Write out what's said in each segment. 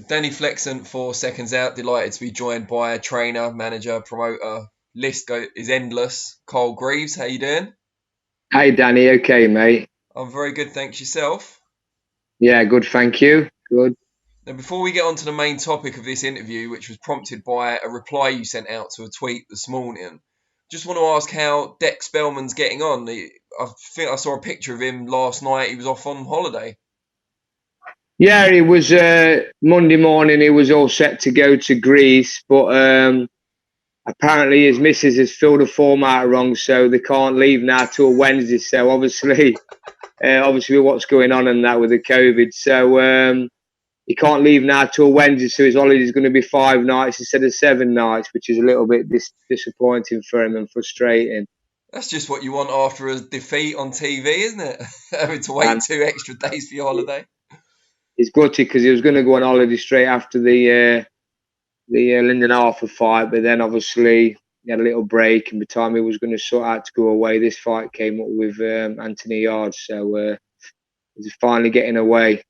Danny Flexent for Seconds Out. Delighted to be joined by a trainer, manager, promoter. Is endless. Carl Greaves, how you doing? Hey Danny, okay, mate. I'm very good, thanks. Yourself? Yeah, good, thank you. Good. Now, before we get on to the main topic of this interview, which was prompted by a reply you sent out to a tweet this morning, just want to ask how Dec Spelman's getting on. I think I saw a picture of him last night. He was off on holiday. Yeah, it was Monday morning. He was all set to go to Greece, but apparently his missus has filled the form out wrong, so they can't leave now till Wednesday. So obviously, with what's going on and that with the COVID, so he can't leave now till Wednesday. So his holiday is going to be 5 nights instead of 7 nights, which is a little bit disappointing for him and frustrating. That's just what you want after a defeat on TV, isn't it? Having to wait And 2 extra days for your holiday. he's gutted because he was going to go on holiday straight after the Lyndon Arthur fight, but then obviously he had a little break, and by the time he was going to sort out to go away, this fight came up with Anthony Yarde, so he's finally getting away.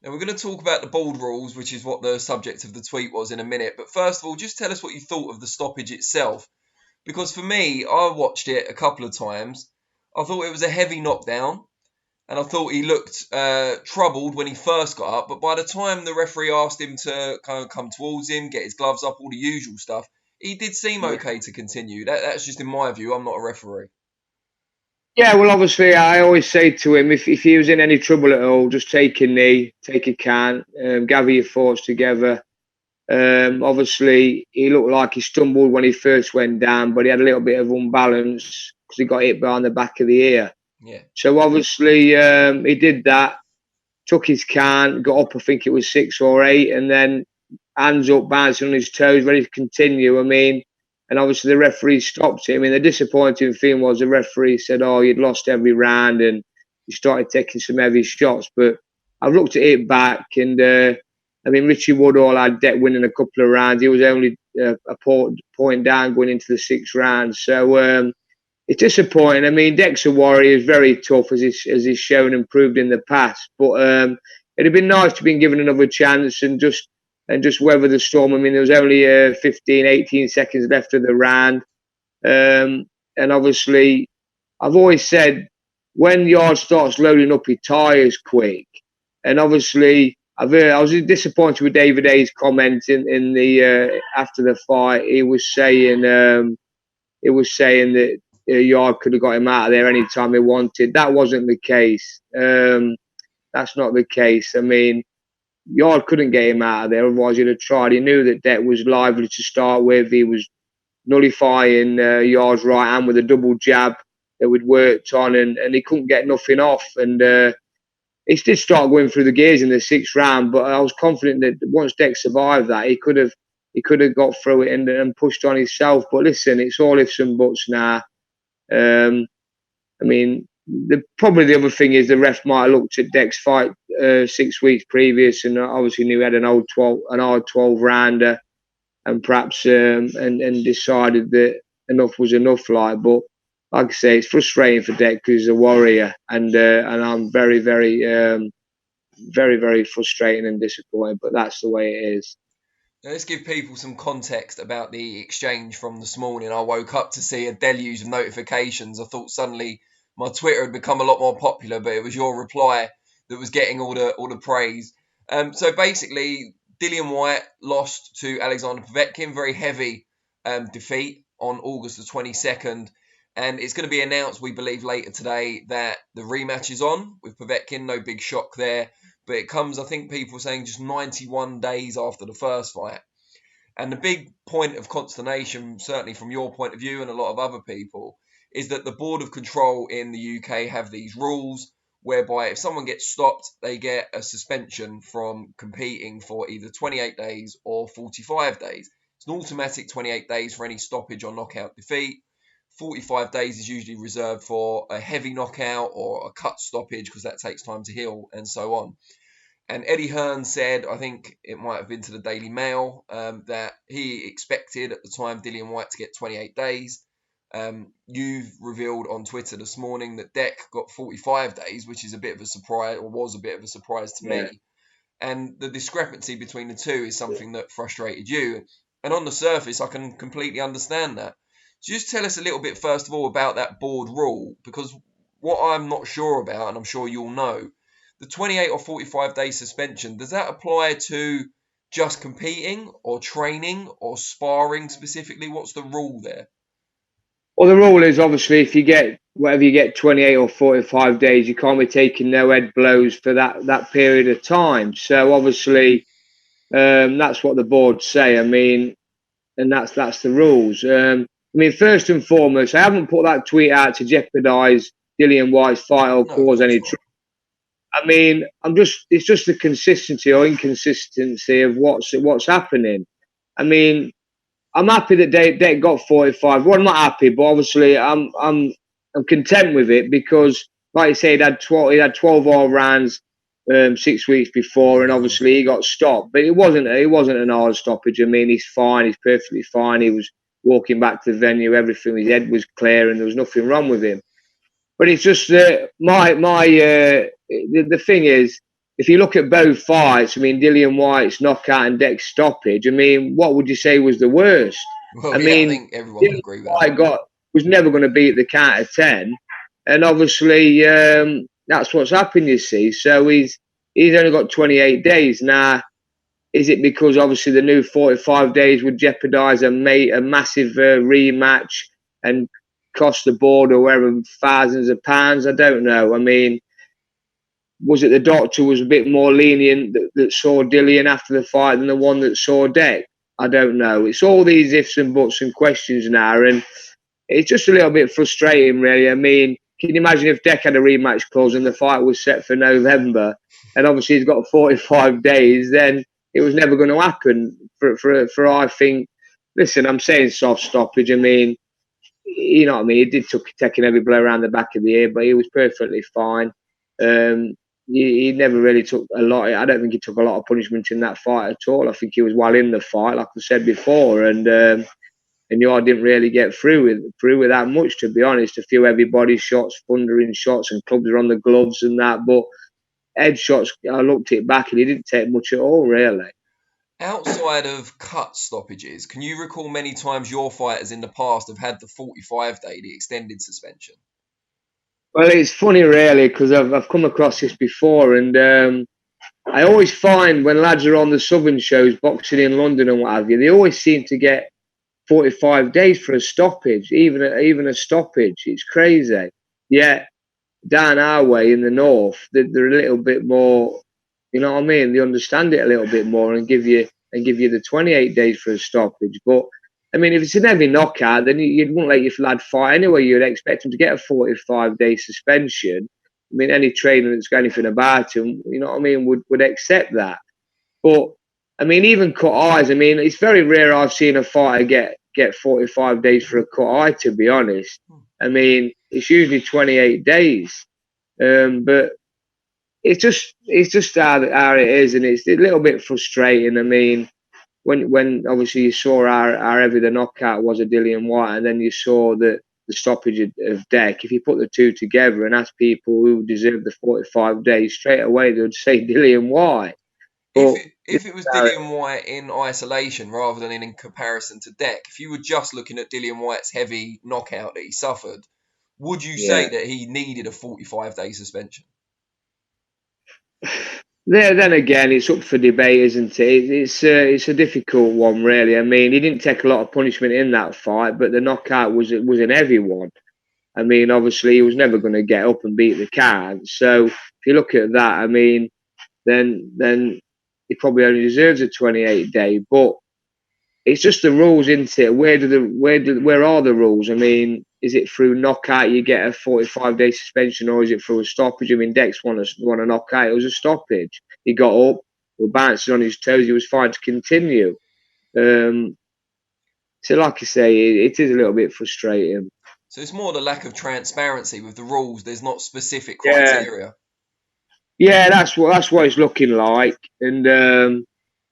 Now, we're going to talk about the bold rules, which is what the subject of the tweet was, in a minute. But first of all, just tell us what you thought of the stoppage itself. Because for me, I watched it a couple of times. I thought it was a heavy knockdown, and I thought he looked troubled when he first got up. But by the time the referee asked him to kind of come towards him, get his gloves up, all the usual stuff, he did seem okay to continue. That's just in my view. I'm not a referee. Yeah, well, obviously, I always say to him, if he was in any trouble at all, just take a knee, take a can, gather your thoughts together. Obviously, he looked like he stumbled when he first went down, but he had a little bit of unbalance because he got hit behind the back of the ear. Yeah. So obviously, he did that, took his can, got up, I think it was 6 or 8, and then hands up, bouncing on his toes, ready to continue. I mean, and obviously the referee stopped him. I mean, the disappointing thing was the referee said, "Oh, you'd lost every round," and you started taking some heavy shots. But I've looked at it back, and I mean, Richie Woodall had Dec winning a couple of rounds. He was only a point down going into the 6th round. So it's disappointing. I mean, Dec's a warrior. He's very tough, as he's shown and proved in the past. But it'd have been nice to have been given another chance and just weather the storm. I mean, there was only 15, 18 seconds left of the round. And obviously, I've always said when Yard starts loading up his tyres quick, and obviously, I was disappointed with David Hayes' comment in the after the fight. He was saying that Yard could have got him out of there any time he wanted. That wasn't the case. That's not the case. I mean, Yard couldn't get him out of there, otherwise he'd have tried. He knew that Dec was lively to start with. He was nullifying Yard's right hand with a double jab that we'd worked on, and he couldn't get nothing off. And he did start going through the gears in the 6th round, but I was confident that once Dec survived that, he could have got through it and pushed on himself. But listen, it's all ifs and buts now. Um, I mean, probably the other thing is the ref might have looked at Dec's fight 6 weeks previous, and obviously knew he had an hard 12 rounder, and perhaps and decided that enough was enough. But like I say, it's frustrating for Dec because he's a warrior, and I'm very, very frustrated and disappointed. But that's the way it is. Now, let's give people some context about the exchange from this morning. I woke up to see a deluge of notifications. I thought suddenly my Twitter had become a lot more popular, but it was your reply that was getting all the praise. So basically, Dillian Whyte lost to Alexander Povetkin, very heavy defeat on August the 22nd. And it's going to be announced, we believe, later today that the rematch is on with Povetkin. No big shock there. But it comes, I think people are saying, just 91 days after the first fight. And the big point of consternation, certainly from your point of view and a lot of other people, is that the Board of Control in the UK have these rules whereby if someone gets stopped, they get a suspension from competing for either 28 days or 45 days. It's an automatic 28 days for any stoppage or knockout defeat. 45 days is usually reserved for a heavy knockout or a cut stoppage because that takes time to heal and so on. And Eddie Hearn said, I think it might have been to the Daily Mail, that he expected at the time Dillian Whyte to get 28 days. You've revealed on Twitter this morning that Dec got 45 days, which is a bit of a surprise, or was a bit of a surprise to Yeah. me. and the discrepancy between the two is something that frustrated you. And on the surface, I can completely understand that. So just tell us a little bit, first of all, about that board rule, because what I'm not sure about, and I'm sure you'll know, the 28 or 45-day suspension, does that apply to just competing or training or sparring specifically? What's the rule there? Well, the rule is obviously if you get whatever you get 28 or 45 days, you can't be taking no head blows for that period of time. So obviously, that's what the boards say. I mean, and that's the rules. I mean, first and foremost, I haven't put that tweet out to jeopardise Dillian Whyte's fight or No, of cause course any not. trouble. I mean, it's just the consistency or inconsistency of what's happening. I mean, I'm happy that Dec got 45. Well, I'm not happy, but obviously I'm content with it because, like you said, he had 12 all rounds 6 weeks before, and obviously he got stopped. But it wasn't an hard stoppage. I mean, he's fine. He's perfectly fine. He was walking back to the venue. Everything, his head was clear, and there was nothing wrong with him. But it's just the thing is, if you look at both fights, I mean, Dillian Whyte's knockout and Dec's stoppage, I mean, what would you say was the worst? Well, I yeah, I mean, think everyone would Dillian agree with that. Whyte was never going to beat the count of 10. And obviously, that's what's happened, you see. So he's only got 28 days. Now, is it because obviously the new 45 days would jeopardise a massive rematch and cost the board or whatever thousands of pounds? I don't know. I mean, was it the doctor was a bit more lenient that saw Dillian after the fight than the one that saw Dec? I don't know. It's all these ifs and buts and questions now, and it's just a little bit frustrating, really. I mean, can you imagine if Dec had a rematch clause and the fight was set for November, and obviously he's got 45 days, then it was never going to happen. For I think, listen, I'm saying soft stoppage. I mean, you know what I mean? He did taking every blow around the back of the ear, but he was perfectly fine. He never really took a lot. I don't think he took a lot of punishment in that fight at all. I think he was well in the fight, like I said before, and I didn't really get through with that much, to be honest. A few heavy body shots, thundering shots, and clubs were on the gloves and that, but head shots, I looked it back and he didn't take much at all, really. Outside of cut stoppages, can you recall many times your fighters in the past have had the 45-day, the extended suspension? Well, it's funny, really, because I've come across this before, and I always find when lads are on the southern shows, boxing in London and what have you, they always seem to get 45 days for a stoppage, even a stoppage. It's crazy. Yeah, down our way in the north, they're a little bit more, you know what I mean? They understand it a little bit more and give you the 28 days for a stoppage. But I mean, if it's an heavy knockout, then you wouldn't let your lad fight anyway. You'd expect him to get a 45-day suspension. I mean, any trainer that's got anything about him, you know what I mean, would accept that. But I mean, even cut eyes. I mean, it's very rare I've seen a fighter get 45 days for a cut eye. To be honest, I mean, it's usually 28 days. But it's just how it is, and it's a little bit frustrating. I mean, when obviously you saw how heavy the knockout was of Dillian Whyte, and then you saw the stoppage of Dec. If you put the two together and ask people who deserved the 45 days, straight away they would say Dillian Whyte. But If it was Dillian Whyte in isolation rather than in comparison to Dec, if you were just looking at Dillian Whyte's heavy knockout that he suffered, would you say that he needed a 45-day suspension? Then again, it's up for debate, isn't it? It's a difficult one, really. I mean, he didn't take a lot of punishment in that fight, but the knockout was an heavy one. I mean, obviously, he was never going to get up and beat the card. So if you look at that, I mean, then he probably only deserves a 28-day. But it's just the rules, isn't it? Where are the rules? I mean, is it through knockout you get a 45-day suspension, or is it through a stoppage? I mean, Dex won a knockout. It was a stoppage. He got up, was bouncing on his toes. He was fine to continue. So, like I say, it is a little bit frustrating. So it's more the lack of transparency with the rules. There's not specific criteria. Yeah, that's what it's looking like, and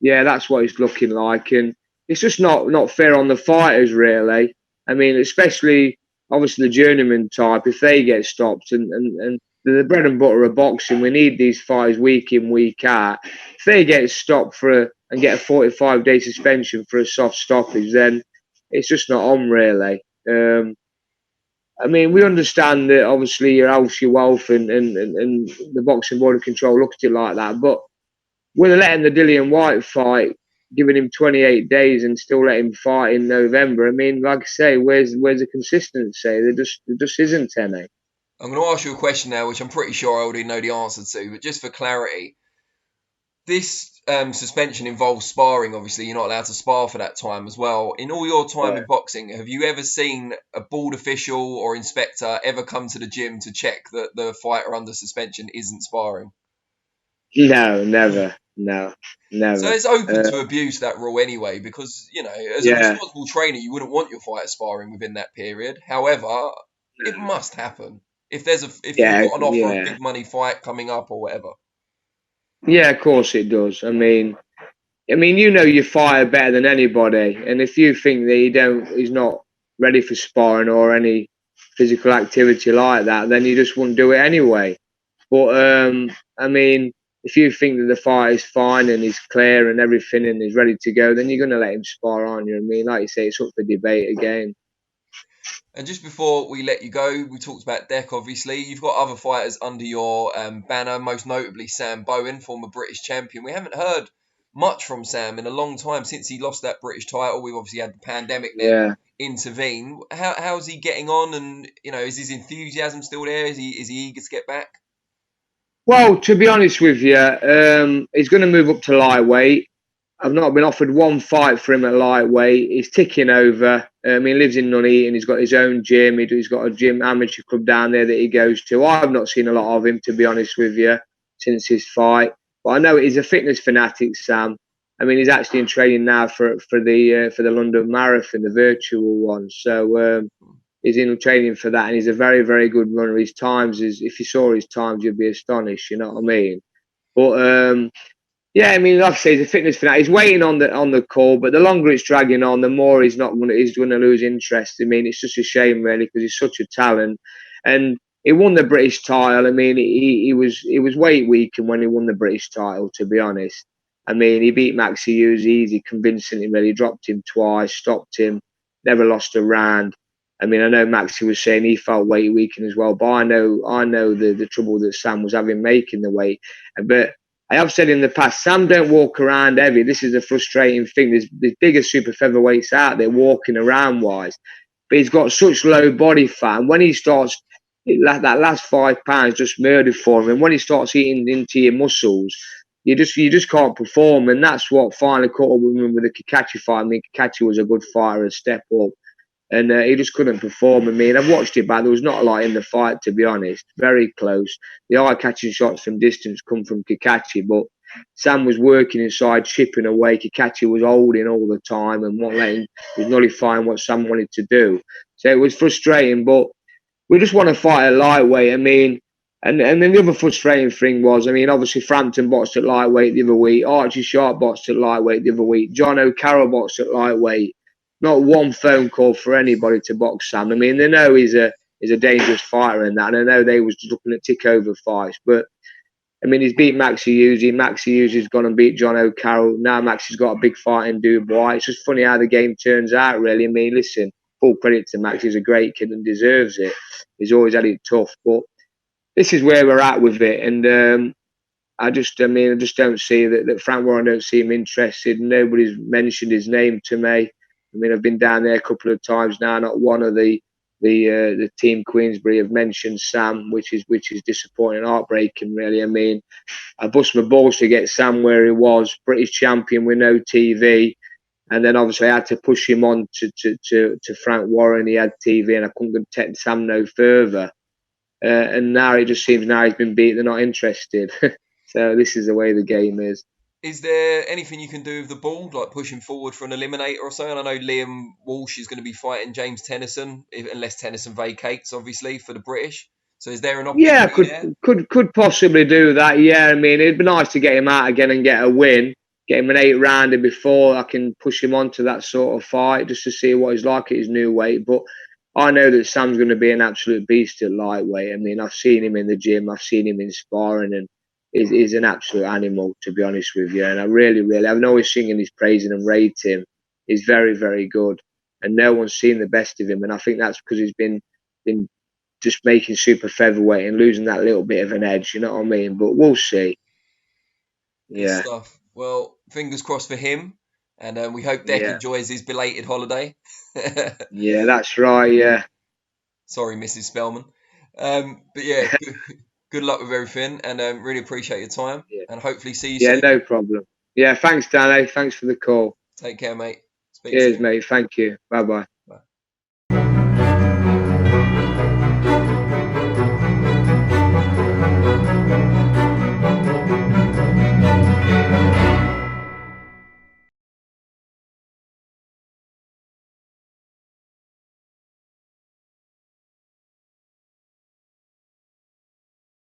that's what it's looking like, and it's just not fair on the fighters, really. I mean, especially obviously the journeyman type, if they get stopped, and the bread and butter of boxing. We need these fights week in, week out. If they get stopped and get a 45-day suspension for a soft stoppage, then it's just not on, really. I mean, we understand that obviously your house, your wealth, and the boxing board of control look at it like that. But we're letting the Dillian Whyte fight, giving him 28 days and still letting him fight in November. I mean, like I say, where's the consistency? There just isn't any. I'm going to ask you a question now, which I'm pretty sure I already know the answer to, but just for clarity, this suspension involves sparring. Obviously, you're not allowed to spar for that time as well. In all your time in boxing, have you ever seen a board official or inspector ever come to the gym to check that the fighter under suspension isn't sparring? No, never. No, never. So it's open to abuse, that rule, anyway, because, you know, as a responsible trainer, you wouldn't want your fighter sparring within that period. However, it must happen if you've got an offer of big money fight coming up or whatever. Yeah, of course it does. I mean, you know your fighter better than anybody, and if you think that he's not ready for sparring or any physical activity like that, then you just wouldn't do it anyway. But I mean, if you think that the fight is fine and he's clear and everything and he's ready to go, then you're going to let him spar, aren't you? I mean, like you say, it's up for debate again. And just before we let you go, we talked about Dec, obviously. You've got other fighters under your banner, most notably Sam Bowen, former British champion. We haven't heard much from Sam in a long time since he lost that British title. We've obviously had the pandemic then intervene. How's he getting on? And, you know, is his enthusiasm still there? Is he eager to get back? Well, to be honest with you, he's going to move up to lightweight. I've not been offered one fight for him at lightweight. He's ticking over. He lives in Nuneaton. He's got his own gym. He's got a gym amateur club down there that he goes to. I've not seen a lot of him, to be honest with you, since his fight. But I know he's a fitness fanatic, Sam. I mean, he's actually in training now for the London Marathon, the virtual one. So he's in training for that, and he's a very, very good runner. His times if you saw his times, you'd be astonished. You know what I mean? But yeah, I mean, like I say, he's a fitness fanatic. He's waiting on the call, but the longer it's dragging on, the more he's going to lose interest. I mean, it's just a shame, really, because he's such a talent, and he won the British title. I mean, he was weight weakened when he won the British title, to be honest. I mean, he beat Maxi Hughes easy, convincingly. Really, dropped him twice, stopped him, never lost a round. I mean, I know Maxi was saying he felt weight weakened as well, but I know the trouble that Sam was having making the weight, but. I have said in the past, Sam don't walk around heavy. This is a frustrating thing. There's bigger super featherweights out there walking around wise, but he's got such low body fat. And when he starts, that last 5 pounds just murdered for him. And when he starts eating into your muscles, you just can't perform. And that's what finally caught up with him with the Kakachi fight. I mean, Kakachi was a good fighter, a step up. And he just couldn't perform. I mean, I've watched it back. There was not a lot in the fight, to be honest. Very close. The eye-catching shots from distance come from Kakachi, but Sam was working inside, chipping away. Kakachi was holding all the time and was nullifying what Sam wanted to do. So it was frustrating, but we just want to fight at lightweight. I mean, and then the other frustrating thing was, I mean, obviously Frampton boxed at lightweight the other week. Archie Sharp boxed at lightweight the other week. John O'Carroll boxed at lightweight. Not one phone call for anybody to box Sam. I mean, they know he's a dangerous fighter in that, and I know they was just looking at tick over fights. But I mean, he's beat Maxi Hughes. Maxi Hughes has gone and beat John O'Carroll. Now Maxi's got a big fight in Dubai. It's just funny how the game turns out, really. I mean, listen, full credit to Max. He's a great kid and deserves it. He's always had it tough, but this is where we're at with it, and I just don't see that Frank Warren don't seem interested. Nobody's mentioned his name to me. I mean, I've been down there a couple of times now. Not one of the team Queensbury have mentioned Sam, which is disappointing, heartbreaking, really. I mean, I bust my balls to get Sam where he was, British champion with no TV, and then obviously I had to push him on to Frank Warren. He had TV, and I couldn't take Sam no further. And now it just seems he's been beat. They're not interested. So this is the way the game is. Is there anything you can do with the ball, like pushing forward for an eliminator or so? And I know Liam Walsh is going to be fighting James Tennyson, unless Tennyson vacates, obviously, for the British. So is there an opportunity there? Could possibly do that. Yeah, I mean, it'd be nice to get him out again and get a win. Get him an 8-rounder before I can push him onto that sort of fight, just to see what he's like at his new weight. But I know that Sam's going to be an absolute beast at lightweight. I mean, I've seen him in the gym, I've seen him in sparring, and he's an absolute animal, to be honest with you. And I really, I've always singing his praise and rate him. He's very, very good, and no one's seen the best of him. And I think that's because he's been just making super featherweight and losing that little bit of an edge. You know what I mean? But we'll see. Good Yeah, stuff. Well, fingers crossed for him, and we hope Dec yeah, enjoys his belated holiday. yeah. That's right. Yeah, Sorry, Mrs. Spellman. But yeah, good luck with everything, and really appreciate your time, yeah, and hopefully see you yeah. soon. No problem. Yeah, thanks, Danny. Thanks for the call. Take care, mate. Speak Cheers, soon. mate. Thank you. Bye bye.